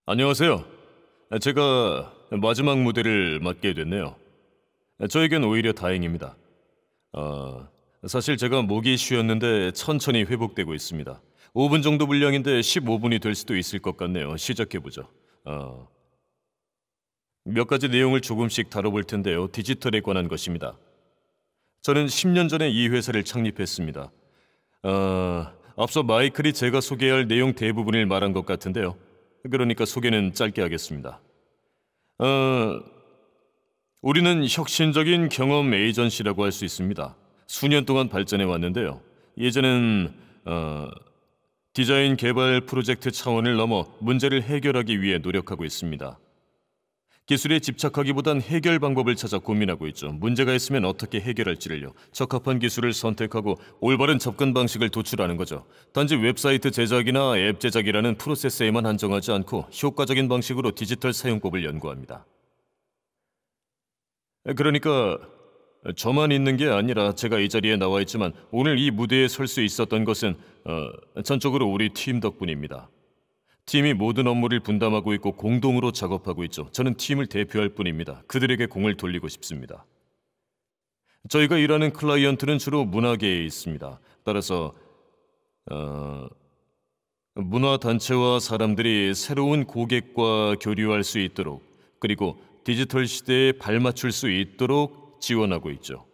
안녕하세요. 제가 마지막 무대를 맡게 됐네요. 저에겐 오히려 다행입니다. 어, 사실 제가 목이 쉬었는데 천천히 회복되고 있습니다. 5분 정도 분량인데 15분이 될 수도 있을 것 같네요. 시작해보죠. 어, 몇 가지 내용을 조금씩 다뤄볼 텐데요. 디지털에 관한 것입니다. 저는 10년 전에 이 회사를 창립했습니다. 앞서 마이클이 제가 소개할 내용 대부분을 말한 것 같은데요. 그러니까 소개는 짧게 하겠습니다. 어, 우리는 혁신적인 경험 에이전시라고 할 수 있습니다. 수년 동안 발전해 왔는데요. 예전엔 디자인 개발 프로젝트 차원을 넘어 문제를 해결하기 위해 노력하고 있습니다. 기술에 집착하기보단 해결 방법을 찾아 고민하고 있죠. 문제가 있으면 어떻게 해결할지를요. 적합한 기술을 선택하고 올바른 접근 방식을 도출하는 거죠. 단지 웹사이트 제작이나 앱 제작이라는 프로세스에만 한정하지 않고 효과적인 방식으로 디지털 사용법을 연구합니다. 그러니까 저만 있는 게 아니라 제가 이 자리에 나와 있지만 오늘 이 무대에 설 수 있었던 것은 전적으로 우리 팀 덕분입니다. 팀이 모든 업무를 분담하고 있고 공동으로 작업하고 있죠. 저는 팀을 대표할 뿐입니다. 그들에게 공을 돌리고 싶습니다. 저희가 일하는 클라이언트는 주로 문화계에 있습니다. 따라서 문화단체와 사람들이 새로운 고객과 교류할 수 있도록 그리고 디지털 시대에 발맞출 수 있도록 지원하고 있죠.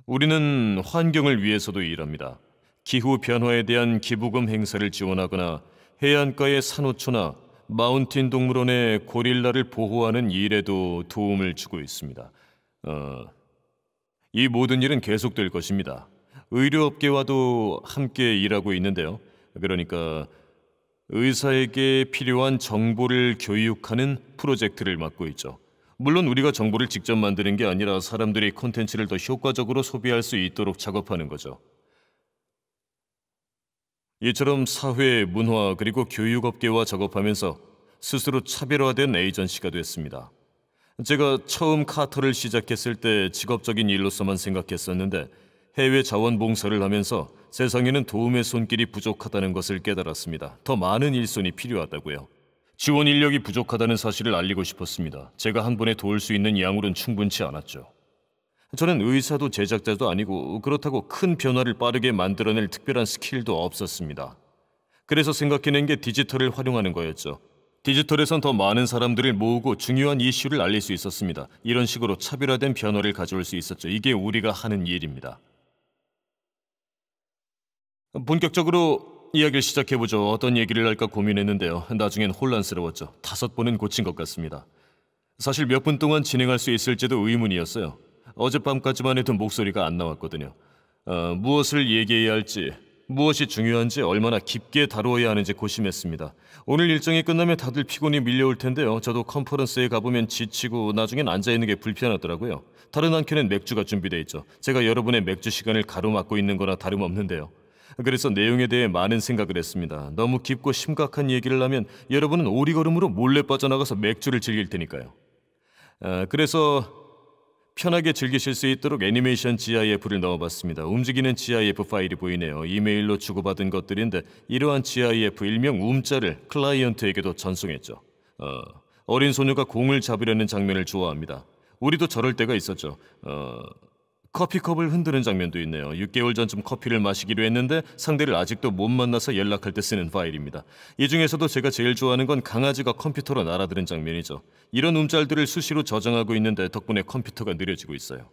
우리는 환경을 위해서도 일합니다. 기후 변화에 대한 기부금 행사를 지원하거나 해안가의 산호초나 마운틴 동물원의 고릴라를 보호하는 일에도 도움을 주고 있습니다. 이 모든 일은 계속될 것입니다. 의료업계와도 함께 일하고 있는데요. 그러니까 의사에게 필요한 정보를 교육하는 프로젝트를 맡고 있죠. 물론 우리가 정보를 직접 만드는 게 아니라 사람들이 콘텐츠를 더 효과적으로 소비할 수 있도록 작업하는 거죠. 이처럼 사회, 문화, 그리고 교육업계와 작업하면서 스스로 차별화된 에이전시가 됐습니다. 제가 처음 카터를 시작했을 때 직업적인 일로서만 생각했었는데 해외 자원봉사를 하면서 세상에는 도움의 손길이 부족하다는 것을 깨달았습니다. 더 많은 일손이 필요하다고요. 지원 인력이 부족하다는 사실을 알리고 싶었습니다. 제가 한 번에 도울 수 있는 양으로는 충분치 않았죠. 저는 의사도 제작자도 아니고 그렇다고 큰 변화를 빠르게 만들어낼 특별한 스킬도 없었습니다. 그래서 생각해낸 게 디지털을 활용하는 거였죠. 디지털에선 더 많은 사람들을 모으고 중요한 이슈를 알릴 수 있었습니다. 이런 식으로 차별화된 변화를 가져올 수 있었죠. 이게 우리가 하는 일입니다. 본격적으로 이야기를 시작해보죠. 어떤 얘기를 할까 고민했는데요. 나중엔 혼란스러웠죠. 5번은 고친 것 같습니다. 사실 몇 분 동안 진행할 수 있을지도 의문이었어요. 어젯밤까지만 해도 목소리가 안 나왔거든요. 무엇을 얘기해야 할지, 무엇이 중요한지 얼마나 깊게 다루어야 하는지 고심했습니다. 오늘 일정이 끝나면 다들 피곤이 밀려올 텐데요. 저도 컨퍼런스에 가보면 지치고 나중엔 앉아있는 게 불편하더라고요. 다른 한켠엔 맥주가 준비되어 있죠. 제가 여러분의 맥주 시간을 가로막고 있는 거나 다름없는데요. 그래서 내용에 대해 많은 생각을 했습니다. 너무 깊고 심각한 얘기를 하면 여러분은 오리걸음으로 몰래 빠져나가서 맥주를 즐길 테니까요. 그래서 편하게 즐기실 수 있도록 애니메이션 GIF를 넣어봤습니다. 움직이는 GIF 파일이 보이네요. 이메일로 주고받은 것들인데 이러한 GIF 일명 움자를 클라이언트에게도 전송했죠. 어린 소녀가 공을 잡으려는 장면을 좋아합니다. 우리도 저럴 때가 있었죠. 커피컵을 흔드는 장면도 있네요. 6개월 전쯤 커피를 마시기로 했는데 상대를 아직도 못 만나서 연락할 때 쓰는 파일입니다. 이 중에서도 제가 제일 좋아하는 건 강아지가 컴퓨터로 날아드는 장면이죠. 이런 움짤들을 수시로 저장하고 있는데 덕분에 컴퓨터가 느려지고 있어요.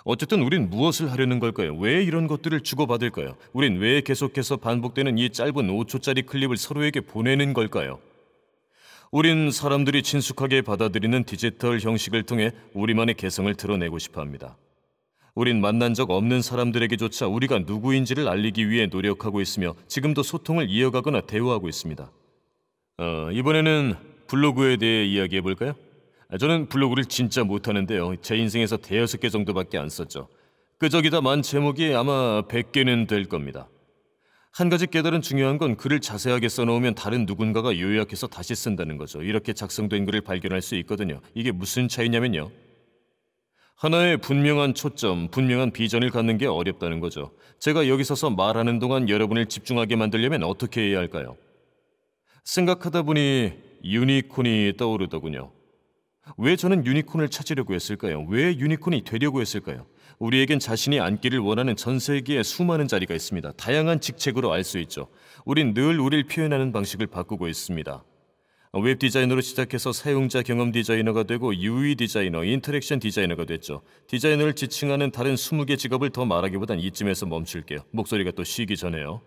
어쨌든 우린 무엇을 하려는 걸까요? 왜 이런 것들을 주고받을까요? 우린 왜 계속해서 반복되는 이 짧은 5초짜리 클립을 서로에게 보내는 걸까요? 우린 사람들이 친숙하게 받아들이는 디지털 형식을 통해 우리만의 개성을 드러내고 싶어 합니다. 우린 만난 적 없는 사람들에게조차 우리가 누구인지를 알리기 위해 노력하고 있으며 지금도 소통을 이어가거나 대화하고 있습니다. 이번에는 블로그에 대해 이야기해 볼까요? 저는 블로그를 진짜 못하는데요. 제 인생에서 5개 정도밖에 안 썼죠. 끄적이다만 제목이 아마 100개는 될 겁니다. 한 가지 깨달은 중요한 건 글을 자세하게 써놓으면 다른 누군가가 요약해서 다시 쓴다는 거죠. 이렇게 작성된 글을 발견할 수 있거든요. 이게 무슨 차이냐면요. 하나의 분명한 초점, 분명한 비전을 갖는 게 어렵다는 거죠. 제가 여기 서서 말하는 동안 여러분을 집중하게 만들려면 어떻게 해야 할까요? 생각하다 보니 유니콘이 떠오르더군요. 왜 저는 유니콘을 찾으려고 했을까요? 왜 유니콘이 되려고 했을까요? 우리에겐 자신이 앉기를 원하는 전 세계에 수많은 자리가 있습니다. 다양한 직책으로 알 수 있죠. 우린 늘 우리를 표현하는 방식을 바꾸고 있습니다. 웹 디자이너로 시작해서 사용자 경험 디자이너가 되고 UI 디자이너, 인터랙션 디자이너가 됐죠. 디자이너를 지칭하는 다른 20개 직업을 더 말하기보단 이쯤에서 멈출게요. 목소리가 또 쉬기 전에요.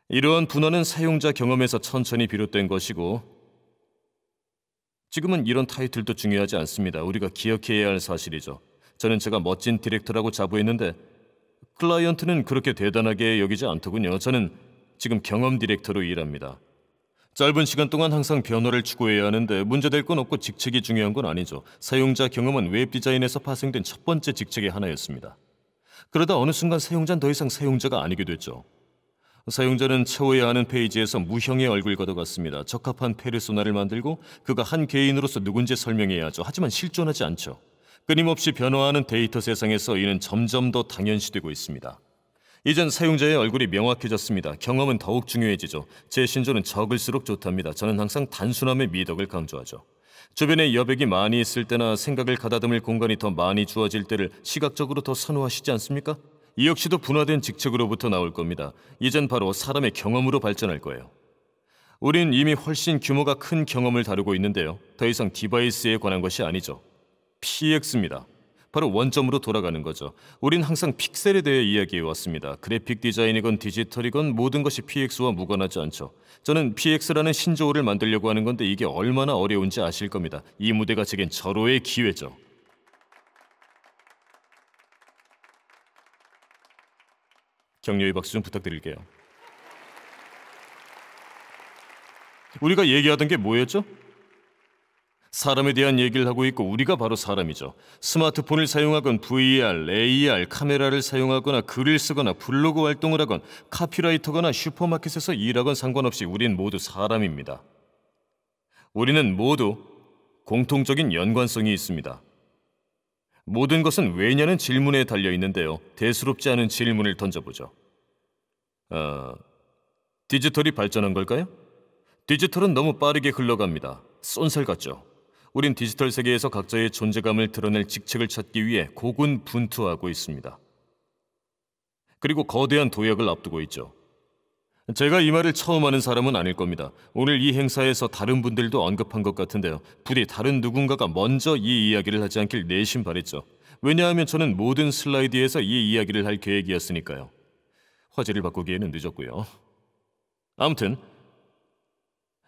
이러한 분화는 사용자 경험에서 천천히 비롯된 것이고 지금은 이런 타이틀도 중요하지 않습니다. 우리가 기억해야 할 사실이죠. 저는 제가 멋진 디렉터라고 자부했는데 클라이언트는 그렇게 대단하게 여기지 않더군요. 저는 지금 경험 디렉터로 일합니다. 짧은 시간 동안 항상 변화를 추구해야 하는데 문제될 건 없고 직책이 중요한 건 아니죠. 사용자 경험은 웹 디자인에서 파생된 첫 번째 직책의 하나였습니다. 그러다 어느 순간 사용자는 더 이상 사용자가 아니게 됐죠. 사용자는 채워야 하는 페이지에서 무형의 얼굴과도 같습니다. 적합한 페르소나를 만들고 그가 한 개인으로서 누군지 설명해야 하죠. 하지만 실존하지 않죠. 끊임없이 변화하는 데이터 세상에서 이는 점점 더 당연시되고 있습니다. 이젠 사용자의 얼굴이 명확해졌습니다. 경험은 더욱 중요해지죠. 제 신조는 적을수록 좋답니다. 저는 항상 단순함의 미덕을 강조하죠. 주변에 여백이 많이 있을 때나 생각을 가다듬을 공간이 더 많이 주어질 때를 시각적으로 더 선호하시지 않습니까? 이 역시도 분화된 직책으로부터 나올 겁니다. 이젠 바로 사람의 경험으로 발전할 거예요. 우린 이미 훨씬 규모가 큰 경험을 다루고 있는데요. 더 이상 디바이스에 관한 것이 아니죠. PX입니다. 바로 원점으로 돌아가는 거죠. 우린 항상 픽셀에 대해 이야기해 왔습니다. 그래픽 디자인이건 디지털이건 모든 것이 PX와 무관하지 않죠. 저는 PX라는 신조어를 만들려고 하는 건데 이게 얼마나 어려운지 아실 겁니다. 이 무대가 제겐 절호의 기회죠. 격려의 박수 좀 부탁드릴게요. 우리가 얘기하던 게 뭐였죠? 사람에 대한 얘기를 하고 있고 우리가 바로 사람이죠. 스마트폰을 사용하건 VR, AR, 카메라를 사용하거나 글을 쓰거나 블로그 활동을 하건 카피라이터거나 슈퍼마켓에서 일하건 상관없이 우린 모두 사람입니다. 우리는 모두 공통적인 연관성이 있습니다. 모든 것은 왜냐는 질문에 달려 있는데요. 대수롭지 않은 질문을 던져보죠. 디지털이 발전한 걸까요? 디지털은 너무 빠르게 흘러갑니다. 쏜살 같죠? 우린 디지털 세계에서 각자의 존재감을 드러낼 직책을 찾기 위해 고군분투하고 있습니다. 그리고 거대한 도약을 앞두고 있죠. 제가 이 말을 처음 하는 사람은 아닐 겁니다. 오늘 이 행사에서 다른 분들도 언급한 것 같은데요. 부디 다른 누군가가 먼저 이 이야기를 하지 않길 내심 바랬죠. 왜냐하면 저는 모든 슬라이드에서 이 이야기를 할 계획이었으니까요. 화제를 바꾸기에는 늦었고요. 아무튼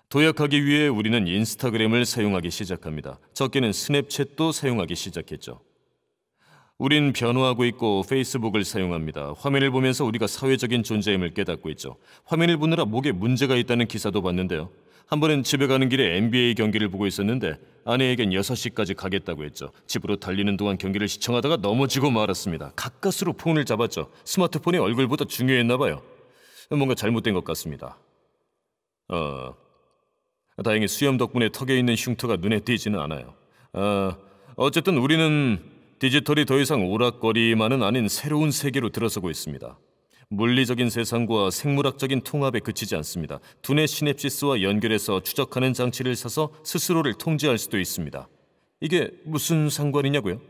도약하기 위해 우리는 인스타그램을 사용하기 시작합니다. 적게는 스냅챗도 사용하기 시작했죠. 우린 변화하고 있고 페이스북을 사용합니다. 화면을 보면서 우리가 사회적인 존재임을 깨닫고 있죠. 화면을 보느라 목에 문제가 있다는 기사도 봤는데요. 한 번은 집에 가는 길에 NBA 경기를 보고 있었는데 아내에겐 6시까지 가겠다고 했죠. 집으로 달리는 동안 경기를 시청하다가 넘어지고 말았습니다. 가까스로 폰을 잡았죠. 스마트폰이 얼굴보다 중요했나 봐요. 뭔가 잘못된 것 같습니다. 다행히 수염 덕분에 턱에 있는 흉터가 눈에 띄지는 않아요. 어쨌든 우리는 디지털이 더 이상 오락거리만은 아닌 새로운 세계로 들어서고 있습니다. 물리적인 세상과 생물학적인 통합에 그치지 않습니다. 두뇌 시냅시스와 연결해서 추적하는 장치를 사서 스스로를 통제할 수도 있습니다. 이게 무슨 상관이냐고요?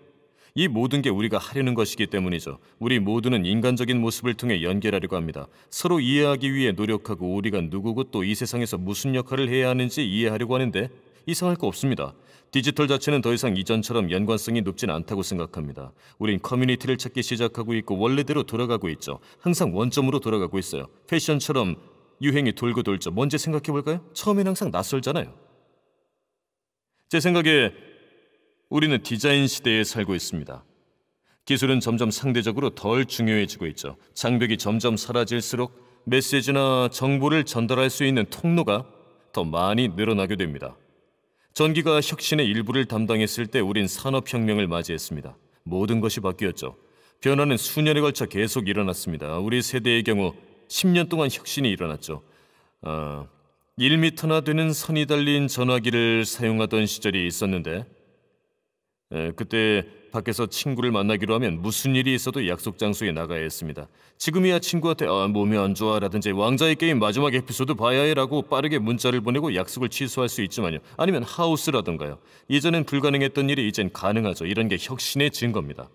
이 모든 게 우리가 하려는 것이기 때문이죠. 우리 모두는 인간적인 모습을 통해 연결하려고 합니다. 서로 이해하기 위해 노력하고 우리가 누구고 또 이 세상에서 무슨 역할을 해야 하는지 이해하려고 하는데 이상할 거 없습니다. 디지털 자체는 더 이상 이전처럼 연관성이 높진 않다고 생각합니다. 우린 커뮤니티를 찾기 시작하고 있고 원래대로 돌아가고 있죠. 항상 원점으로 돌아가고 있어요. 패션처럼 유행이 돌고 돌죠. 뭔지 생각해볼까요? 처음엔 항상 낯설잖아요. 제 생각에 우리는 디자인 시대에 살고 있습니다. 기술은 점점 상대적으로 덜 중요해지고 있죠. 장벽이 점점 사라질수록 메시지나 정보를 전달할 수 있는 통로가 더 많이 늘어나게 됩니다. 전기가 혁신의 일부를 담당했을 때 우린 산업혁명을 맞이했습니다. 모든 것이 바뀌었죠. 변화는 수년에 걸쳐 계속 일어났습니다. 우리 세대의 경우 10년 동안 혁신이 일어났죠. 1m나 되는 선이 달린 전화기를 사용하던 시절이 있었는데 그때 밖에서 친구를 만나기로 하면 무슨 일이 있어도 약속 장소에 나가야 했습니다. 지금이야 친구한테 몸이 안 좋아 라든지 왕자의 게임 마지막 에피소드 봐야 해 라고 빠르게 문자를 보내고 약속을 취소할 수 있지만요. 아니면 하우스라던가요. 예전엔 불가능했던 일이 이젠 가능하죠. 이런 게 혁신의 증거입니다.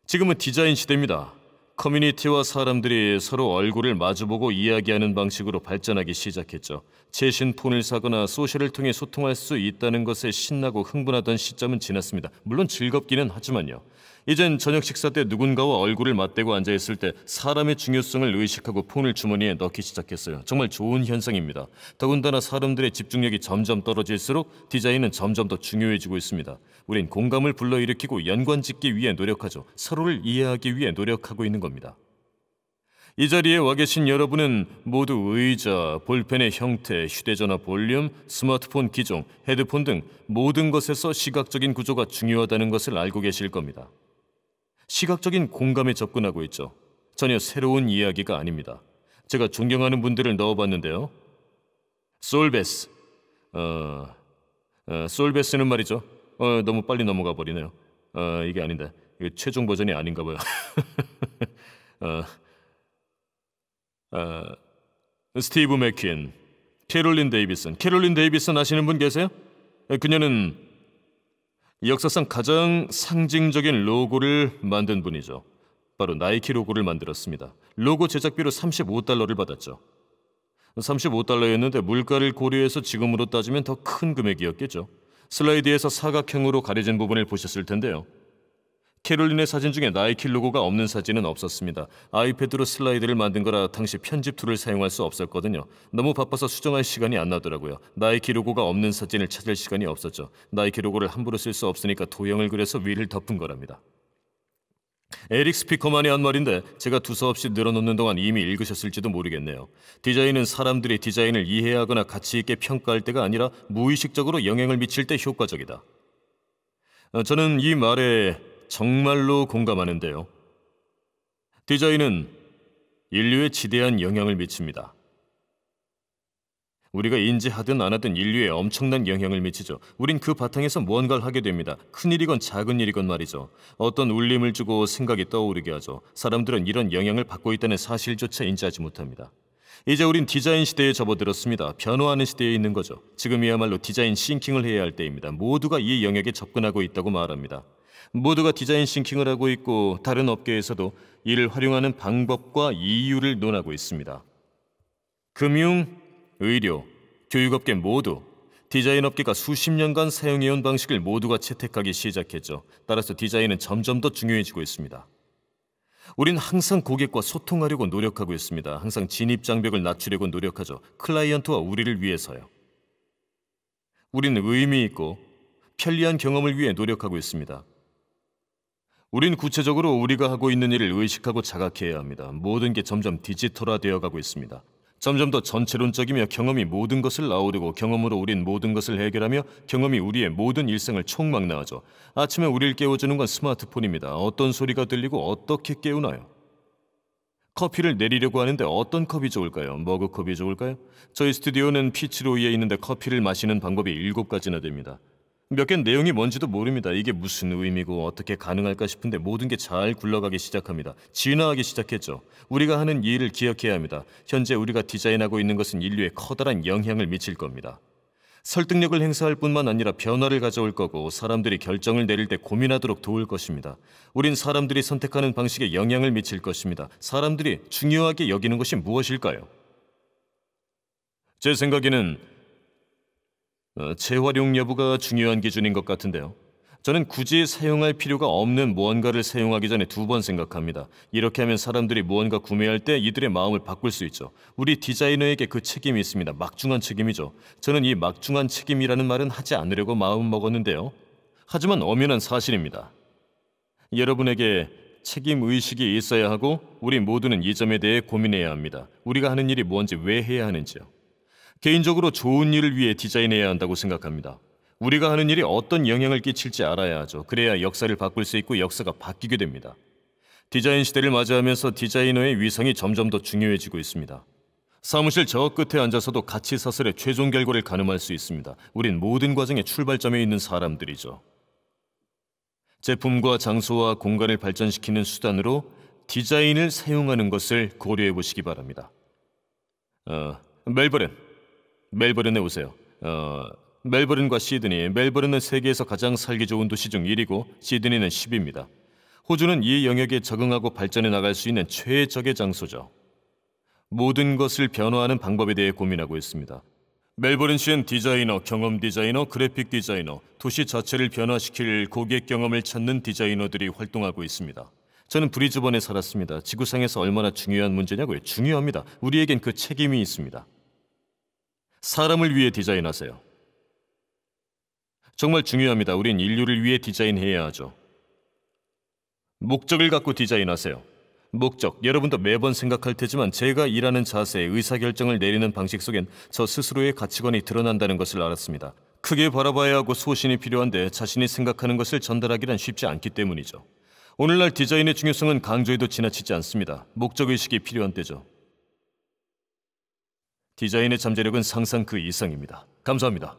지금은 디자인 시대입니다. 커뮤니티와 사람들이 서로 얼굴을 마주보고 이야기하는 방식으로 발전하기 시작했죠. 최신 폰을 사거나 소셜을 통해 소통할 수 있다는 것에 신나고 흥분하던 시점은 지났습니다. 물론 즐겁기는 하지만요. 이젠 저녁 식사 때 누군가와 얼굴을 맞대고 앉아있을 때 사람의 중요성을 의식하고 폰을 주머니에 넣기 시작했어요. 정말 좋은 현상입니다. 더군다나 사람들의 집중력이 점점 떨어질수록 디자인은 점점 더 중요해지고 있습니다. 우린 공감을 불러일으키고 연관짓기 위해 노력하죠. 서로를 이해하기 위해 노력하고 있는 겁니다. 이 자리에 와 계신 여러분은 모두 의자, 볼펜의 형태, 휴대전화 볼륨, 스마트폰 기종, 헤드폰 등 모든 것에서 시각적인 구조가 중요하다는 것을 알고 계실 겁니다. 시각적인 공감에 접근하고 있죠. 전혀 새로운 이야기가 아닙니다. 제가 존경하는 분들을 넣어봤는데요. 솔베스. 솔베스는 말이죠. 너무 빨리 넘어가 버리네요. 이게 아닌데. 이게 최종 버전이 아닌가 봐요. 스티브 맥퀸, 캐롤린 데이비슨. 캐롤린 데이비슨 아시는 분 계세요? 그녀는 역사상 가장 상징적인 로고를 만든 분이죠. 바로 나이키 로고를 만들었습니다. 로고 제작비로 $35를 받았죠. $35였는데 물가를 고려해서 지금으로 따지면 더 큰 금액이었겠죠. 슬라이드에서 사각형으로 가려진 부분을 보셨을 텐데요. 캐롤린의 사진 중에 나이키 로고가 없는 사진은 없었습니다. 아이패드로 슬라이드를 만든 거라 당시 편집 툴을 사용할 수 없었거든요. 너무 바빠서 수정할 시간이 안 나더라고요. 나이키 로고가 없는 사진을 찾을 시간이 없었죠. 나이키 로고를 함부로 쓸 수 없으니까 도형을 그려서 위를 덮은 거랍니다. 에릭 스피커만이 한 말인데 제가 두서없이 늘어놓는 동안 이미 읽으셨을지도 모르겠네요. 디자인은 사람들이 디자인을 이해하거나 가치 있게 평가할 때가 아니라 무의식적으로 영향을 미칠 때 효과적이다. 저는 이 말에 정말로 공감하는데요. 디자인은 인류에 지대한 영향을 미칩니다. 우리가 인지하든 안 하든 인류에 엄청난 영향을 미치죠. 우린 그 바탕에서 무언가를 하게 됩니다. 큰일이건 작은 일이건 말이죠. 어떤 울림을 주고 생각이 떠오르게 하죠. 사람들은 이런 영향을 받고 있다는 사실조차 인지하지 못합니다. 이제 우린 디자인 시대에 접어들었습니다. 변화하는 시대에 있는 거죠. 지금이야말로 디자인 싱킹을 해야 할 때입니다. 모두가 이 영역에 접근하고 있다고 말합니다. 모두가 디자인 싱킹을 하고 있고 다른 업계에서도 이를 활용하는 방법과 이유를 논하고 있습니다. 금융, 의료, 교육업계 모두 디자인 업계가 수십 년간 사용해온 방식을 모두가 채택하기 시작했죠. 따라서 디자인은 점점 더 중요해지고 있습니다. 우린 항상 고객과 소통하려고 노력하고 있습니다. 항상 진입 장벽을 낮추려고 노력하죠. 클라이언트와 우리를 위해서요. 우리는 의미 있고 편리한 경험을 위해 노력하고 있습니다. 우린 구체적으로 우리가 하고 있는 일을 의식하고 자각해야 합니다. 모든 게 점점 디지털화되어 가고 있습니다. 점점 더 전체론적이며 경험이 모든 것을 아우르고 경험으로 우린 모든 것을 해결하며 경험이 우리의 모든 일상을 총망라하죠. 아침에 우리를 깨워주는 건 스마트폰입니다. 어떤 소리가 들리고 어떻게 깨우나요? 커피를 내리려고 하는데 어떤 컵이 좋을까요? 머그컵이 좋을까요? 저희 스튜디오는 피치로이에 있는데 커피를 마시는 방법이 7가지나 됩니다. 몇 개 내용이 뭔지도 모릅니다. 이게 무슨 의미고 어떻게 가능할까 싶은데 모든 게 잘 굴러가기 시작합니다. 진화하기 시작했죠. 우리가 하는 이 일을 기억해야 합니다. 현재 우리가 디자인하고 있는 것은 인류에 커다란 영향을 미칠 겁니다. 설득력을 행사할 뿐만 아니라 변화를 가져올 거고 사람들이 결정을 내릴 때 고민하도록 도울 것입니다. 우린 사람들이 선택하는 방식에 영향을 미칠 것입니다. 사람들이 중요하게 여기는 것이 무엇일까요? 제 생각에는 재활용 여부가 중요한 기준인 것 같은데요. 저는 굳이 사용할 필요가 없는 무언가를 사용하기 전에 2번 생각합니다. 이렇게 하면 사람들이 무언가 구매할 때 이들의 마음을 바꿀 수 있죠. 우리 디자이너에게 그 책임이 있습니다. 막중한 책임이죠. 저는 이 막중한 책임이라는 말은 하지 않으려고 마음먹었는데요. 하지만 엄연한 사실입니다. 여러분에게 책임의식이 있어야 하고 우리 모두는 이 점에 대해 고민해야 합니다. 우리가 하는 일이 뭔지 왜 해야 하는지요. 개인적으로 좋은 일을 위해 디자인해야 한다고 생각합니다. 우리가 하는 일이 어떤 영향을 끼칠지 알아야 하죠. 그래야 역사를 바꿀 수 있고 역사가 바뀌게 됩니다. 디자인 시대를 맞이하면서 디자이너의 위상이 점점 더 중요해지고 있습니다. 사무실 저 끝에 앉아서도 가치 사슬의 최종 결과를 가늠할 수 있습니다. 우린 모든 과정의 출발점에 있는 사람들이죠. 제품과 장소와 공간을 발전시키는 수단으로 디자인을 사용하는 것을 고려해 보시기 바랍니다. 멜버른에 오세요. 멜버른과 시드니. 멜버른은 세계에서 가장 살기 좋은 도시 중 1위고 시드니는 10위입니다. 호주는 이 영역에 적응하고 발전해 나갈 수 있는 최적의 장소죠. 모든 것을 변화하는 방법에 대해 고민하고 있습니다. 멜버른시엔 디자이너, 경험 디자이너, 그래픽 디자이너, 도시 자체를 변화시킬 고객 경험을 찾는 디자이너들이 활동하고 있습니다. 저는 브리즈번에 살았습니다. 지구상에서 얼마나 중요한 문제냐고요? 중요합니다. 우리에겐 그 책임이 있습니다. 사람을 위해 디자인하세요. 정말 중요합니다. 우린 인류를 위해 디자인해야 하죠. 목적을 갖고 디자인하세요. 목적, 여러분도 매번 생각할 테지만 제가 일하는 자세, 의사결정을 내리는 방식 속엔 저 스스로의 가치관이 드러난다는 것을 알았습니다. 크게 바라봐야 하고 소신이 필요한데 자신이 생각하는 것을 전달하기란 쉽지 않기 때문이죠. 오늘날 디자인의 중요성은 강조해도 지나치지 않습니다. 목적의식이 필요한 때죠. 디자인의 잠재력은 상상 그 이상입니다. 감사합니다.